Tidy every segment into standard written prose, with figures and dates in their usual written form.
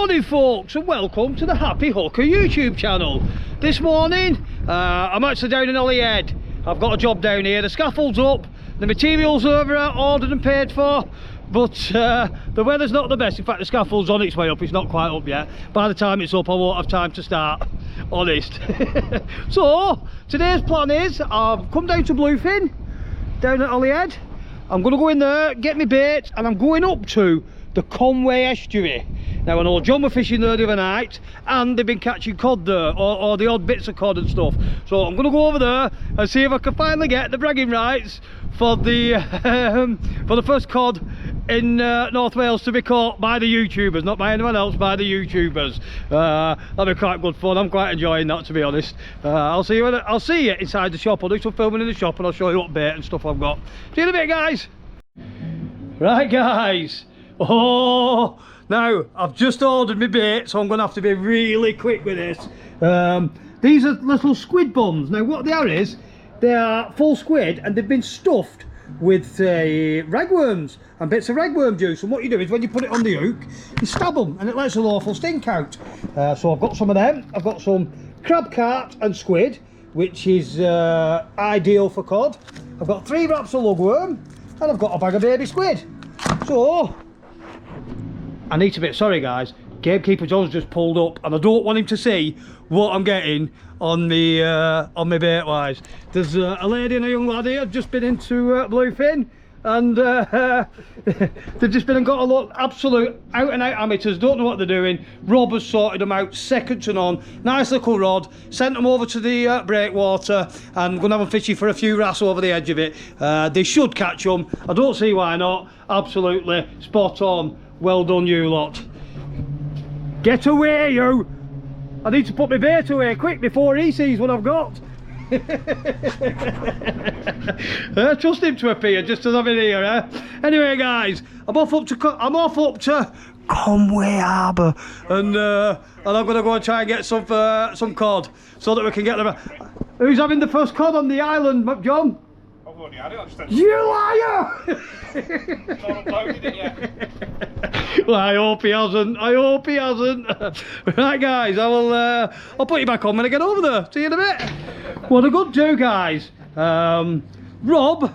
Morning folks, and welcome to the Happy Hooker YouTube channel. This morning I'm actually down in Holyhead. I've got a job down here. The scaffold's up, the materials are ordered and paid for, but the weather's not the best. In fact, the scaffold's on its way up. It's not quite up yet. By the time it's up, I won't have time to start, honest. So today's plan is I've come down to Bluefin down at Holyhead. I'm going to go in there, get me bait, and I'm going up to the Conwy estuary. Now I know John were fishing there the other night and they've been catching cod there, or the odd bits of cod and stuff. So I'm going to go over there and see if I can finally get the bragging rights for the first cod in North Wales to be caught by the YouTubers, not by anyone else, by the YouTubers. That'll be quite good fun. I'm quite enjoying that, to be honest. I'll see you inside the shop. I'll do some filming in the shop and I'll show you what bait and stuff I've got. See you in a bit, guys. Right, guys. Oh, now I've just ordered my bait, so I'm going to have to be really quick with this. These are little squid bombs. Now what they are is, they are full squid and they've been stuffed with ragworms and bits of ragworm juice. And what you do is when you put it on the hook, you stab them and it lets a lawful stink out. So I've got some of them. I've got some crab cart and squid, which is ideal for cod. I've got 3 wraps of lugworm and I've got a bag of baby squid. So I need to be, sorry guys, Gamekeeper John's just pulled up and I don't want him to see what I'm getting on my bait wise. There's a lady and a young lad here just been into Bluefin, and they've just been and got a lot absolute out and out amateurs, don't know what they're doing. Rob has sorted them out, second to none. Nice little rod, sent them over to the breakwater and gonna have them fishing for a few wrasse over the edge of it. They should catch them, I don't see why not. Absolutely spot on. Well done, you lot. Get away, you! I need to put my bait away quick before he sees what I've got. Trust him to appear just as I'm in here, eh? Anyway, guys, I'm off up to Conwy Harbour, and I'm going to go and try and get some cod so that we can get them. Who's having the first cod on the island, John? I've already had it. You liar! Not uploaded it yet. Well, I hope he hasn't. I hope he hasn't. Right, guys, I'll put you back on when I get over there. See you in a bit. What a good do, guys. Rob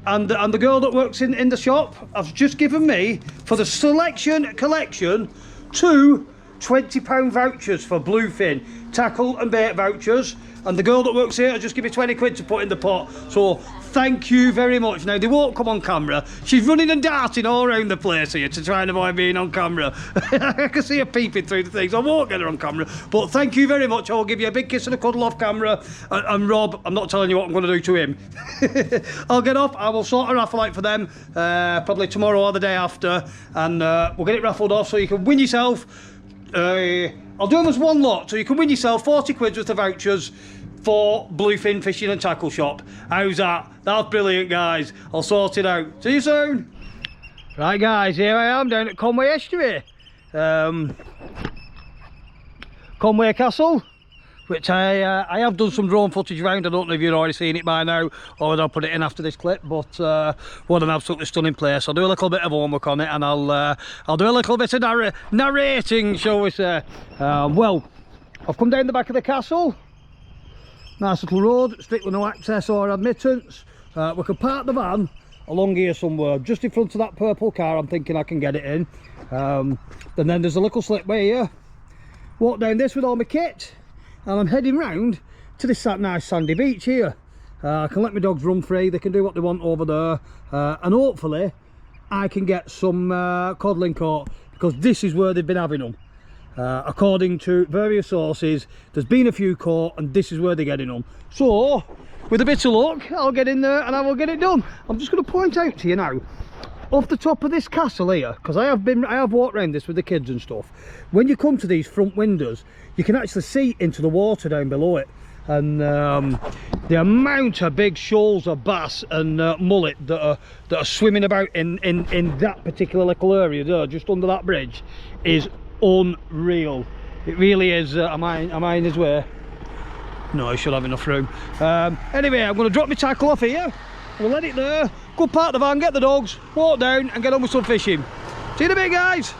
and the girl that works in the shop have just given me, for the selection collection, 2 £20 vouchers for Bluefin tackle and bait vouchers, and the girl that works here will just give me 20 quid to put in the pot. So thank you very much. Now they won't come on camera, she's running and darting all around the place here to try and avoid being on camera. I can see her peeping through the things. I won't get her on camera, but thank you very much. I'll give you a big kiss and a cuddle off camera, and Rob, I'm not telling you what I'm going to do to him. I'll get off, I will sort a raffle out for them probably tomorrow or the day after, and we'll get it raffled off so you can win yourself. I'll do them as one lot, so you can win yourself 40 quid worth of vouchers for Bluefin Fishing and Tackle Shop. How's that? That's brilliant, guys. I'll sort it out. See you soon. Right, guys, here I am down at Conwy estuary. Conwy Castle, which I have done some drone footage around. I don't know if you've already seen it by now or whether I'll put it in after this clip, but what an absolutely stunning place. I'll do a little bit of homework on it and I'll do a little bit of narrating, shall we say. Well, I've come down the back of the castle. Nice little road, strictly no access or admittance. We can park the van along here somewhere, just in front of that purple car. I'm thinking I can get it in. And then there's a little slipway here. Walk down this with all my kit, and I'm heading round to this nice sandy beach here. I can let my dogs run free, they can do what they want over there, and hopefully I can get some codling caught, because this is where they've been having them. According to various sources, there's been a few caught and this is where they're getting them. So with a bit of luck, I'll get in there and I will get it done. I'm just going to point out to you now, off the top of this castle here, because I have walked around this with the kids and stuff, when you come to these front windows you can actually see into the water down below it, and the amount of big shoals of bass and mullet that are swimming about in that particular little area there just under that bridge is unreal. It really is. Am I in his way? No, I should have enough room. Anyway, I'm going to drop my tackle off here, we'll let it there, go park the van, get the dogs, walk down and get on with some fishing. See you in a bit, guys.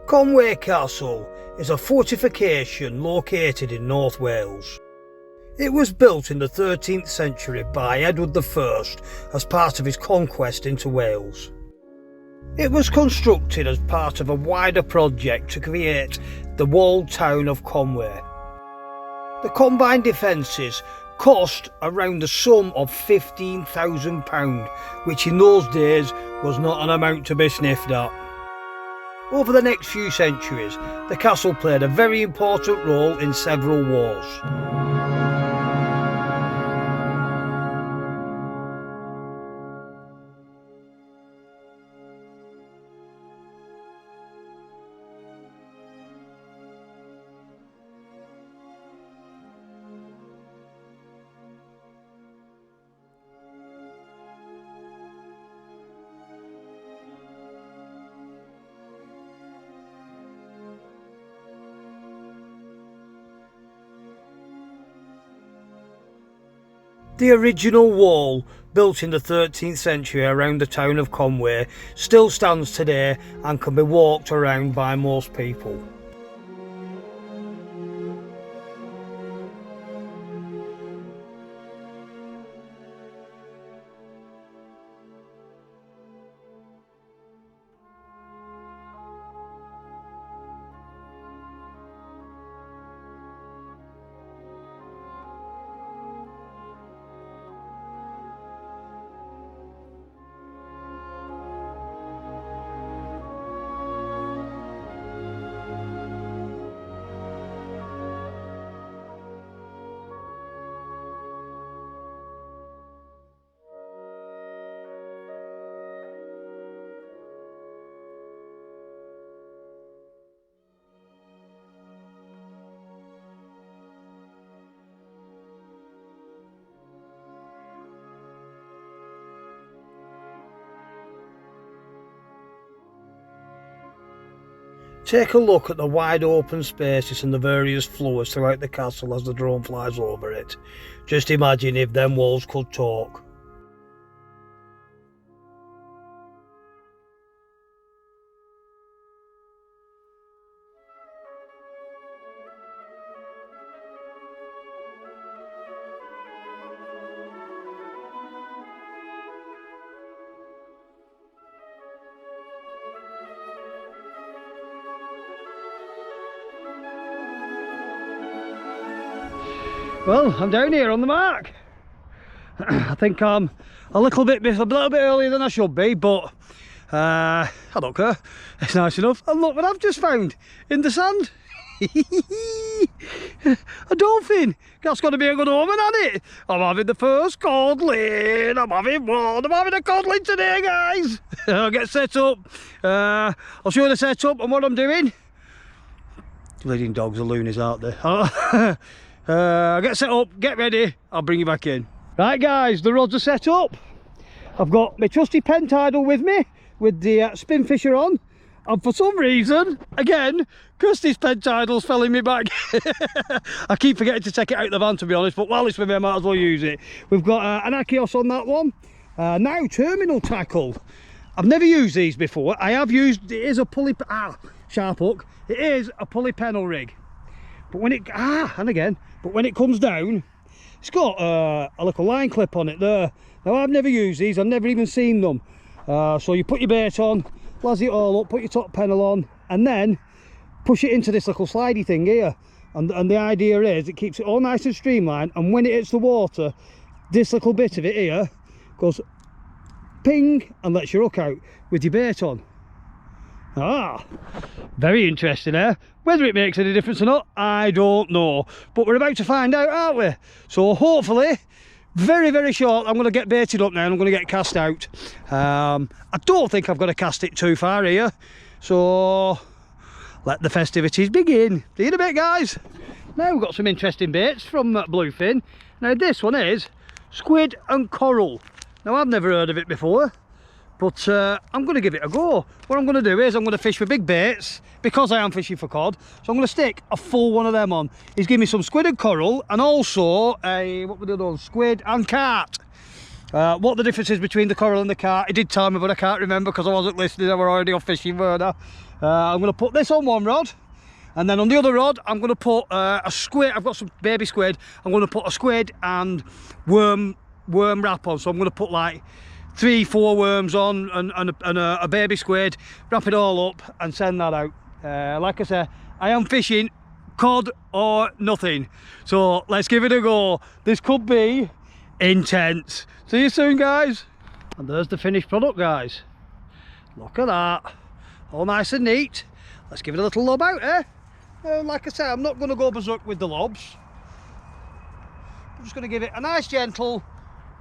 Conwy Castle is a fortification located in North Wales. It was built in the 13th century by Edward I as part of his conquest into Wales. It was constructed as part of a wider project to create the walled town of Conwy. The combined defences cost around the sum of £15,000, which in those days was not an amount to be sniffed at. Over the next few centuries, the castle played a very important role in several wars. The original wall, built in the 13th century around the town of Conwy, still stands today and can be walked around by most people. Take a look at the wide open spaces and the various floors throughout the castle as the drone flies over it. Just imagine if them walls could talk. Well, I'm down here on the mark. I think I'm a little bit earlier than I should be, but I don't care. It's nice enough. And look what I've just found in the sand. A dolphin. That's got to be a good omen, hasn't it? I'm having the first codling. I'm having a codling today, guys. I'll get set up. I'll show you the setup and what I'm doing. Bleeding dogs are loonies, aren't they? Get set up, get ready, I'll bring you back in. Right guys, the rods are set up. I've got my trusty pen tidal with me, with the spin fisher on. And for some reason, again, Kirsty's pen tidal's fell in me back. I keep forgetting to take it out of the van, to be honest, but while it's with me, I might as well use it. We've got an Akios on that one. Now, terminal tackle. I've never used these before. I have used, it is a pulley, sharp hook. It is a pulley pennel rig. But when it, but when it comes down, it's got a little line clip on it there. Now I've never used these, I've never even seen them. So you put your bait on, las it all up, put your top pennel on, and then push it into this little slidey thing here. And the idea is it keeps it all nice and streamlined, and when it hits the water, this little bit of it here goes ping and lets your hook out with your bait on. Very interesting there. Whether it makes any difference or not, I don't know, but we're about to find out, aren't we? So hopefully very, very short, I'm going to get baited up now and I'm going to get cast out. I don't think I've got to cast it too far here, so let the festivities begin. See you in a bit, guys. Now we've got some interesting baits from Bluefin. Now this one is squid and coral. Now I've never heard of it before, but I'm going to give it a go. What I'm going to do is I'm going to fish for big baits because I am fishing for cod. So I'm going to stick a full one of them on. He's given me some squid and coral and also a, what were the other ones? Squid and carp. what the difference is between the coral and the carp. He did tell me, but I can't remember because I wasn't listening. I were already off fishing, weren't I? I'm going to put this on one rod, and then on the other rod I'm going to put a squid. I've got some baby squid. I'm going to put a squid and worm wrap on. So I'm going to put like 3-4 worms on and a baby squid, wrap it all up and send that out. Like I said, I am fishing cod or nothing, so let's give it a go. This could be intense. See you soon, guys. And there's the finished product, guys. Look at that, all nice and neat. Let's give it a little lob out, eh? Like I said, I'm not going to go berserk with the lobs. I'm just going to give it a nice gentle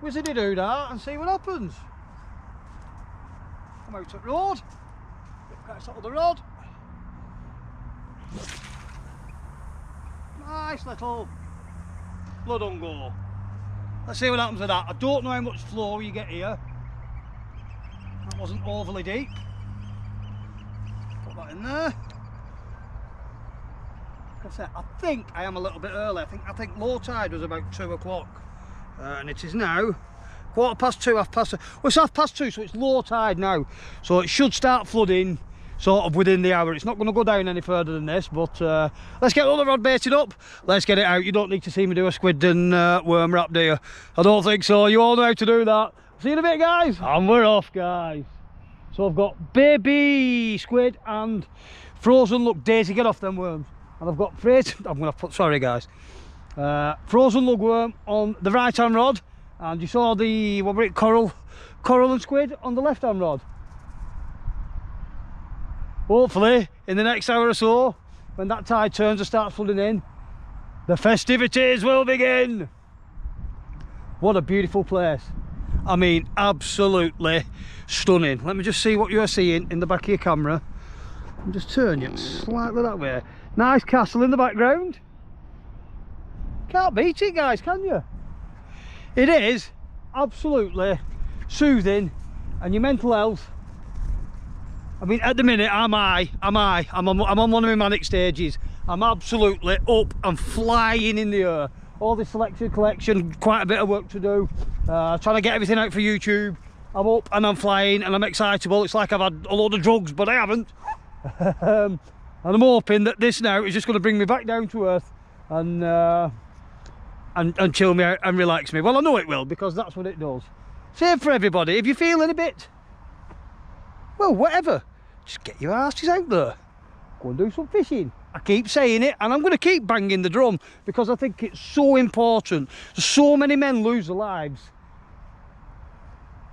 whizzity-doo that and see what happens. Come out at road, catch that other rod. Nice little blood on go. Let's see what happens with that. I don't know how much flow you get here. That wasn't overly deep. Put that in there. Like I said, I think I am a little bit early. I think low tide was about 2 o'clock. And it is now 2:15, half past. Well, it's 2:30, so it's low tide now. So it should start flooding sort of within the hour. It's not going to go down any further than this, but let's get all the rod baited up. Let's get it out. You don't need to see me do a squid and worm wrap, do you? I don't think so. You all know how to do that. See you in a bit, guys. And we're off, guys. So I've got baby squid and frozen. Look, Daisy, get off them worms. And I've got I'm going to put, sorry guys, frozen lugworm on the right hand rod, and you saw the what were it, coral and squid on the left hand rod. Hopefully in the next hour or so, when that tide turns and starts flooding in, the festivities will begin. What a beautiful place. I mean, absolutely stunning. Let me just see what you're seeing in the back of your camera. I'll just turn you slightly that way. Nice castle in the background. Can't beat it, guys, can you? It is absolutely soothing, and your mental health. I mean, at the minute, I'm on one of my manic stages. I'm absolutely up and flying in the air. All this selection collection, quite a bit of work to do. Trying to get everything out for YouTube. I'm up and I'm flying and I'm excitable. It's like I've had a load of drugs, but I haven't. And I'm hoping that this now is just going to bring me back down to earth and chill me out and relax me. Well, I know it will, because that's what it does. Same for everybody. If you're feeling a bit, well, whatever, just get your asses out there. Go and do some fishing. I keep saying it, and I'm going to keep banging the drum, because I think it's so important. So many men lose their lives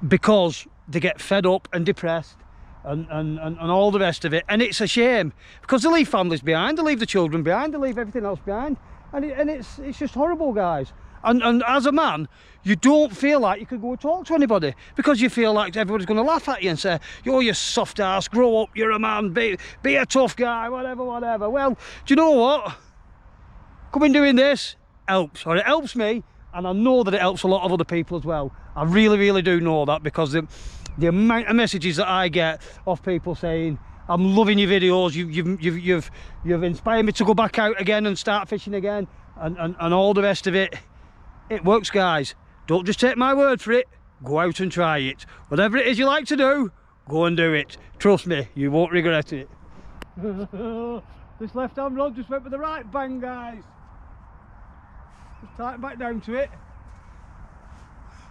because they get fed up and depressed and all the rest of it, and it's a shame, because they leave families behind, they leave the children behind, they leave everything else behind, and it's just horrible, guys. And as a man, you don't feel like you could go and talk to anybody, because you feel like everybody's going to laugh at you and say, "Oh, you soft ass, grow up, you're a man, be a tough guy," whatever. Well, do you know what? Coming doing this helps, or it helps me, and I know that it helps a lot of other people as well. I really do know that, because the amount of messages that I get of people saying, "I'm loving your videos, you've inspired me to go back out again and start fishing again," and all the rest of it. It works, guys. Don't just take my word for it. Go out and try it. Whatever it is you like to do, go and do it. Trust me, you won't regret it. This left hand rod just went with the right bang, guys. Just tighten back down to it.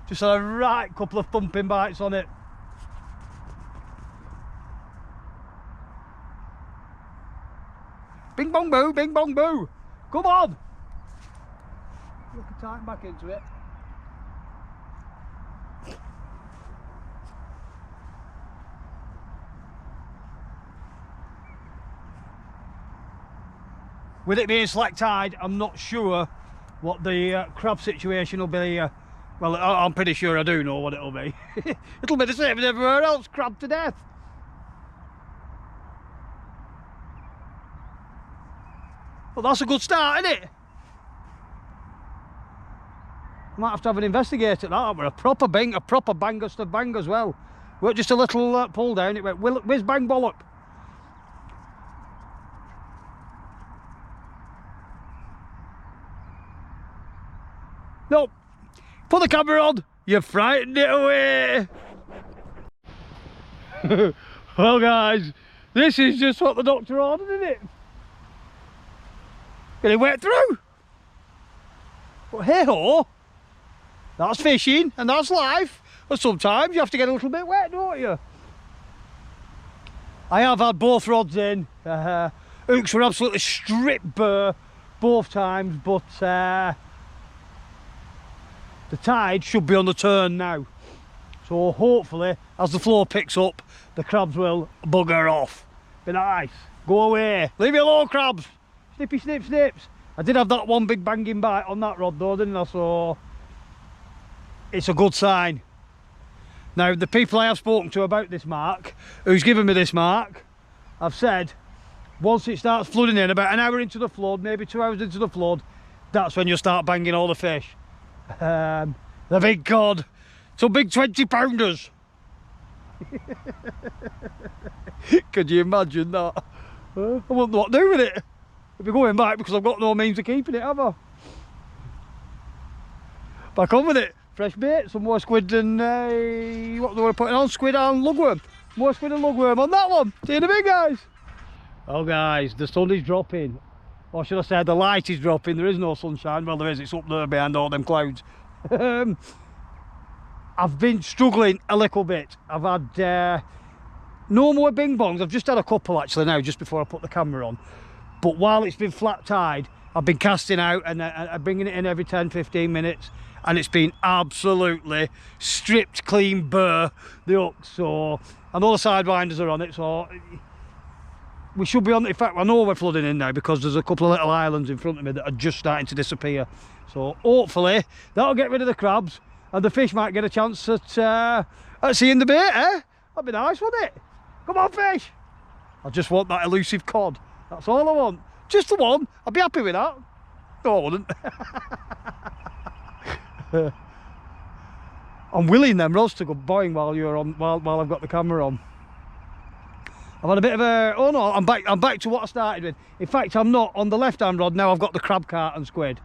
Just had a right couple of thumping bites on it. Bing bong boo, bing bong boo. Come on. Look at tighten back into it. With it being slack tide, I'm not sure what the crab situation will be. Well, I'm pretty sure I do know what it'll be. It'll be the same as everywhere else, crab to death. Well, that's a good start, isn't it? I might have to have an investigate at that. We're a proper bang, to bang as well. Weren't just a little pull down. It went whiz bang bollock. Nope. Put the camera on. You frightened it away. Well guys, this is just what the doctor ordered, isn't it? Get it wet through. But hey ho, that's fishing and that's life. But sometimes you have to get a little bit wet, don't you? I have had both rods in. Hooks were absolutely stripped bare both times, but the tide should be on the turn now. So hopefully, as the flow picks up, the crabs will bugger off. Be nice. Go away. Leave me alone, crabs. Snippy, snip, snips. I did have that one big banging bite on that rod though, didn't I? So it's a good sign. Now, the people I have spoken to about this mark, who's given me this mark, I've said, once it starts flooding in, about an hour into the flood, maybe 2 hours into the flood, that's when you'll start banging all the fish. The big cod. Some big 20-pounders. Could you imagine that? I wouldn't know what to do with it. I'll be going back because I've got no means of keeping it, have I? Back on with it. Fresh bait, some more squid and what they were putting on, squid and lugworm. More squid and lugworm on that one. See you in a bit, guys. Oh guys, the sun is dropping. Or should I say the light is dropping. There is no sunshine. Well, there is, it's up there behind all them clouds. I've been struggling a little bit. I've had no more bing bongs. I've just had a couple actually now, just before I put the camera on. But while it's been flat tide, I've been casting out and bringing it in every 10-15 minutes. And it's been absolutely stripped clean bare, the hooks. So I know the sidewinders are on it, so we should be on. In fact, I know we're flooding in now because there's a couple of little islands in front of me that are just starting to disappear. So hopefully that'll get rid of the crabs and the fish might get a chance at seeing the bait, eh? That'd be nice, wouldn't it? Come on, fish! I just want that elusive cod. That's all I want. Just the one. I'd be happy with that. No, I wouldn't. I'm willing them rods to go boing while you're on, while I've got the camera on. I've had a bit of a, oh no, I'm back to what I started with. In fact, I'm not on the left hand rod now. I've got the crab cart and squid,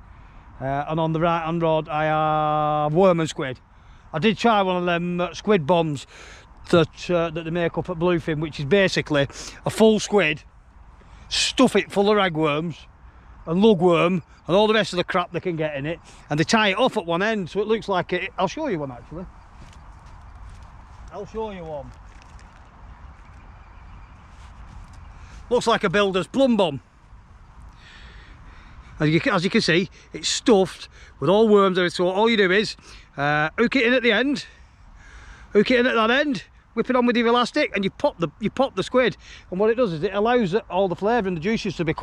and on the right hand rod I have worm and squid. I did try one of them squid bombs that they make up at Bluefin, which is basically a full squid, stuff it full of ragworms and lugworm and all the rest of the crap they can get in it, and they tie it off at one end so it looks like it. I'll show you one actually. I'll show you one. Looks like a builder's plumb bomb. As you can see, it's stuffed with all worms in it, so all you do is hook it in at the end, hook it in at that end, whip it on with your elastic, and you pop the squid. And what it does is it allows all the flavour and the juices to be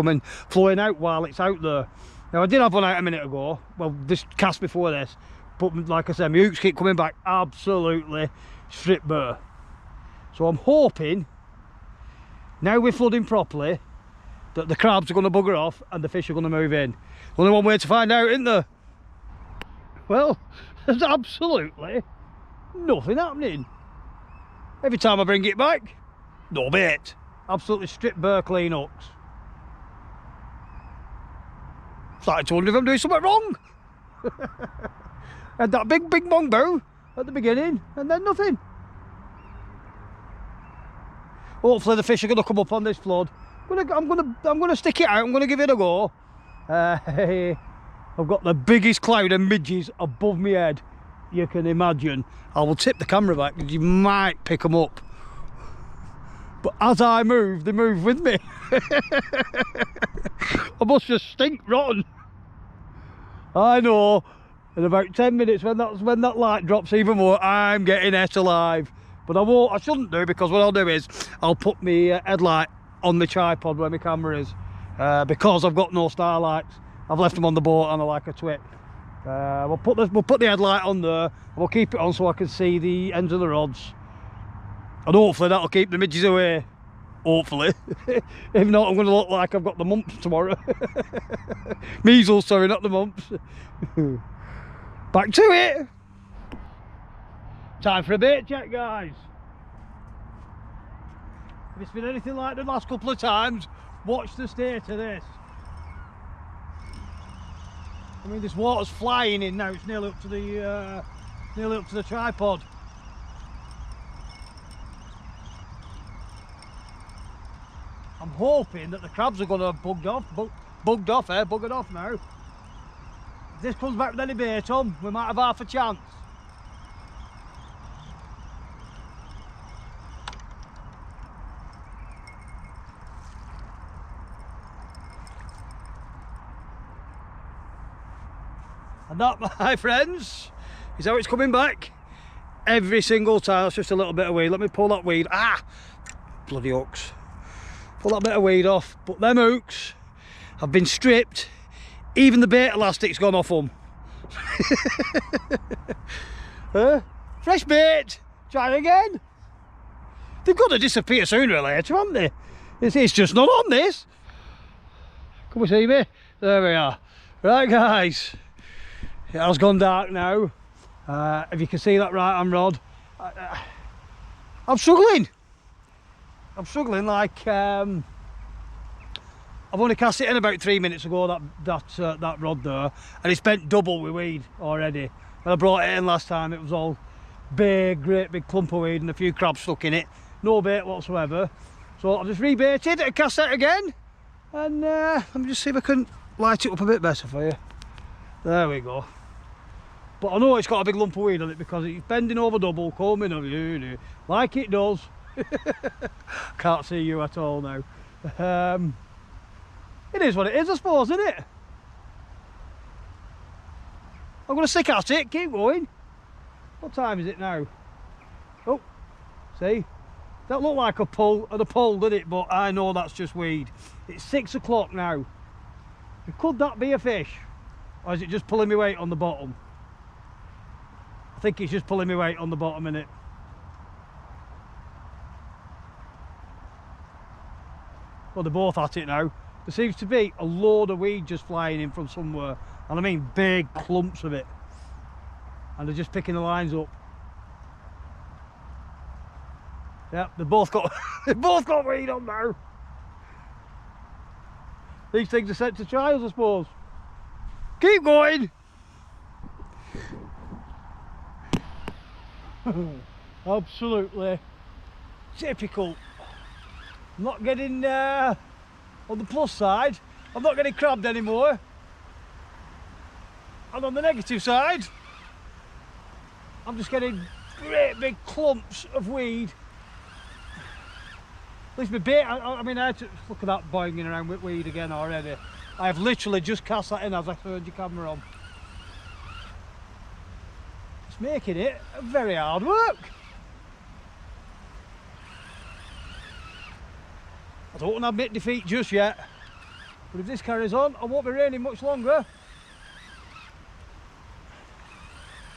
flowing out while it's out there. Now I did have one out a minute ago, well this cast before this, but like I said, my hooks keep coming back absolutely stripped bare. So I'm hoping, now we're flooding properly, that the crabs are going to bugger off and the fish are going to move in. Only one way to find out, isn't there? Well, there's absolutely nothing happening. Every time I bring it back, no bait. Absolutely stripped bare clean hooks. Starting to wonder if I'm doing something wrong. And that big bong bow at the beginning, and then nothing. Hopefully the fish are going to come up on this flood. I'm gonna stick it out. I'm gonna give it a go. I've got the biggest cloud of midges above my head you can imagine. I will tip the camera back because you might pick them up. But as I move, they move with me. I must just stink rotten. I know. In about 10 minutes, when that light drops even more, I'm getting ate alive. But I shouldn't do, because what I'll do is I'll put my headlight on the tripod where my camera is, because I've got no starlights. I've left them on the boat and I like a twit. We'll put the headlight on there, and we'll keep it on so I can see the ends of the rods, and hopefully that'll keep the midges away. Hopefully. If not, I'm going to look like I've got the mumps tomorrow. Measles, sorry, not the mumps. Back to it. Time for a bait check, guys. If it's been anything like the last couple of times, watch the state of this. I mean, this water's flying in now. It's nearly up to the Nearly up to the tripod. I'm hoping that the crabs are going to have buggered off now. If this comes back with any bait on, we might have half a chance. And that, my friends, is how it's coming back every single time. That's just a little bit of weed. Let me pull that weed. Ah, bloody hooks. Pull that bit of weed off. But them hooks have been stripped. Even the bait elastic's gone off them. Fresh bait. Try again. They've got to disappear sooner or later, haven't they? It's just not on this. Can we see me? There we are. Right, guys. It has gone dark now. If you can see that right hand rod, I'm struggling. I'm struggling like I've only cast it in about 3 minutes ago, that rod there, and it's bent double with weed already. When I brought it in last time, it was all great big clump of weed and a few crabs stuck in it. No bait whatsoever. So I've just rebaited and cast it again. And let me just see if I can light it up a bit better for you. There we go. But I know it's got a big lump of weed on it because it's bending over double, coming over you, like it does. Can't see you at all now. It is what it is, I suppose, isn't it? I'm going to stick at it, keep going. What time is it now? Oh, see? That looked like a pull, did it? But I know that's just weed. It's 6 o'clock now. Could that be a fish? Or is it just pulling me weight on the bottom? I think it's just pulling me weight on the bottom, innit? Well, they're both at it now. There seems to be a load of weed just flying in from somewhere. And I mean big clumps of it. And they're just picking the lines up. Yep, they've both got weed on now. These things are sent to trials, I suppose. Keep going. Absolutely typical. I'm not getting on the plus side, I'm not getting crabbed anymore. And on the negative side, I'm just getting great big clumps of weed. At least my bait, I mean, I had to look at that boinging around with weed again already. I've literally just cast that in as I turned your camera on. It's making it very hard work. I don't want to admit defeat just yet, but if this carries on, I won't be raining much longer.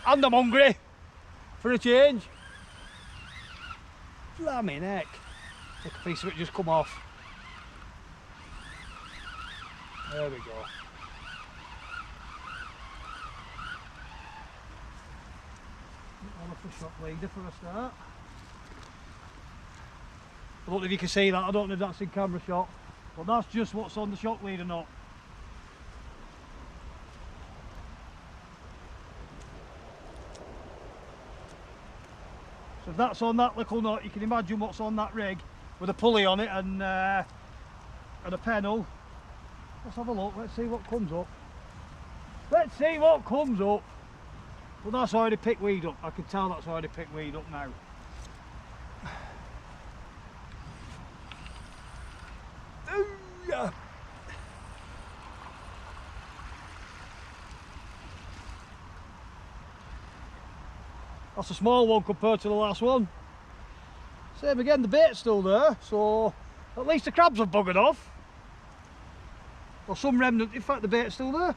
And I'm hungry for a change. Blimey neck. Take a piece of it just come off. There we go. On a fish shot leader for a start. I don't know if you can see that, I don't know if that's in camera shot, but that's just what's on the shot leader knot. So if that's on that little knot, you can imagine what's on that rig with a pulley on it and a pennel. Let's have a look, let's see what comes up. Let's see what comes up. Well, that's already picked weed up, I can tell that's already picked weed up now. That's a small one compared to the last one. Same again, the bait's still there, so at least the crabs have buggered off. Or some remnant, in fact the bait's still there.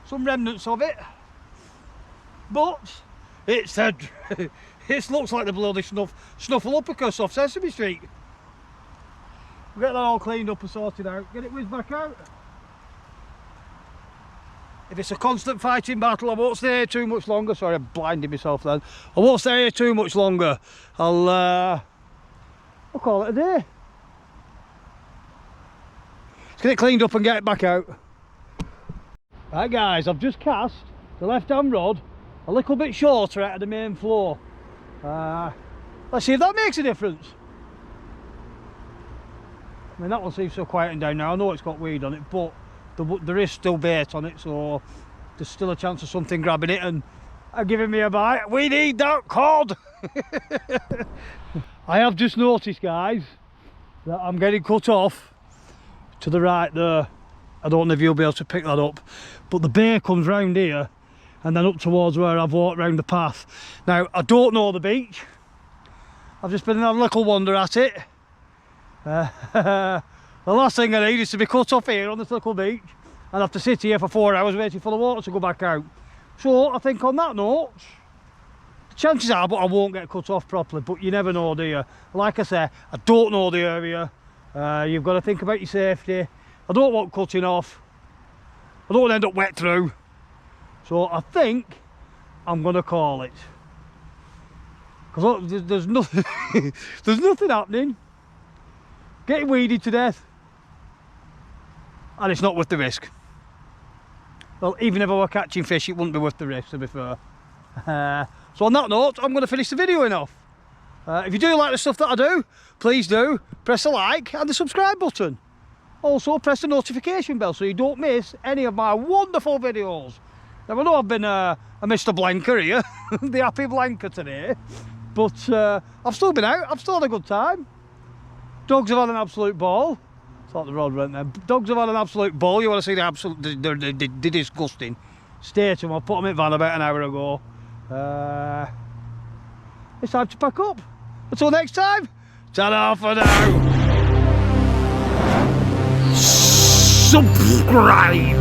Some remnants of it. But it's it looks like the bloody snuffleupagus off Sesame Street. We'll get that all cleaned up and sorted out, get it whizzed back out. If it's a constant fighting battle, I won't stay here too much longer. Sorry, I blinded myself then. I won't stay here too much longer. I'll call it a day. Let's get it cleaned up and get it back out. Right guys, I've just cast the left hand rod a little bit shorter out of the main floor. Let's see if that makes a difference. I mean, that one seems so quieting down now. I know it's got weed on it, but there is still bait on it, so there's still a chance of something grabbing it and giving me a bite. We need that cod! I have just noticed, guys, that I'm getting cut off to the right there. I don't know if you'll be able to pick that up, but the bay comes round here and then up towards where I've walked round the path. Now, I don't know the beach. I've just been having a little wander at it. The last thing I need is to be cut off here on this little beach and have to sit here for 4 hours waiting for the water to go back out. So I think on that note, the chances are I won't get cut off properly, but you never know, do you? Like I say, I don't know the area. You've got to think about your safety. I don't want cutting off. I don't want to end up wet through. So I think I'm going to call it. Because there's nothing, there's nothing happening. Getting weeded to death. And it's not worth the risk. Well, even if I were catching fish, it wouldn't be worth the risk, to be fair. So on that note, I'm going to finish the video off. If you do like the stuff that I do, please do press the like and the subscribe button. Also press the notification bell so you don't miss any of my wonderful videos. Now I know I've been a Mr. Blanker here, the happy Blanker today, but I've still been out, I've still had a good time. Dogs have had an absolute ball. Thought the road went there. Dogs have had an absolute ball. You want to see the absolute, they're disgusting. Stay to them, I put them in van about an hour ago. It's time to pack up. Until next time, ta-da for now. Subscribe.